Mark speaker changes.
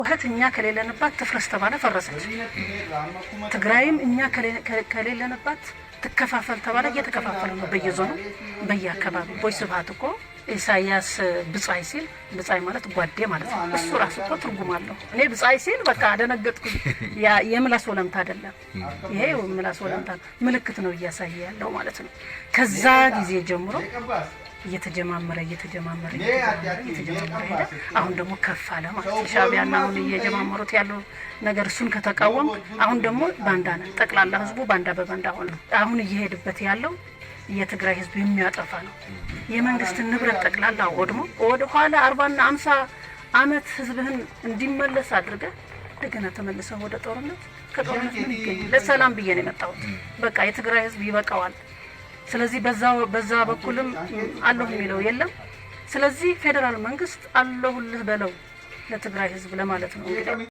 Speaker 1: ወህት እኛ ከሌለንባት ትፍረስ ተባለ ፈረሰች። ትግራይም እኛ ከሌለንባት ትከፋፈል ተባለ እየተከፋፈለ ነው በየዞኑ በየአካባቢው። ቦይ ስብሃት እኮ ኢሳያስ ብጻይ ሲል ብጻይ ማለት ጓዴ ማለት ነው። እሱ ራሱ እኮ ትርጉም አለው። እኔ ብጻይ ሲል በቃ አደነገጥኩ። ያ የምላስ ወለምታ አይደለም፣ ይሄ የምላስ ወለምታ ምልክት ነው እያሳየ ያለው ማለት ነው። ከዛ ጊዜ ጀምሮ እየተጀማመረ ሄደ። አሁን ደግሞ ከፍ አለ ማለት ነው። ሻዕቢያና አሁን እየጀማመሩት ያለው ነገር እሱን ከተቃወም አሁን ደግሞ ባንዳ ነው። ጠቅላላ ህዝቡ ባንዳ በባንዳ ሆነ። አሁን እየሄድበት ያለው የትግራይ ህዝብ የሚያጠፋ ነው። የመንግስት ንብረት ጠቅላላ ወድሞ ወደ ኋላ 40 እና 50 አመት ህዝብህን እንዲመለስ አድርገ እንደገና ተመልሰው ወደ ጦርነት። ከጦርነት ምን ይገኛል? ለሰላም ብዬ ነው የመጣሁት። በቃ የትግራይ ህዝብ ይበቃዋል። ስለዚህ በዛ በኩልም አለሁ የሚለው የለም። ስለዚህ ፌደራል መንግስት አለሁልህ በለው ለትግራይ ህዝብ ለማለት ነው እንግዲህ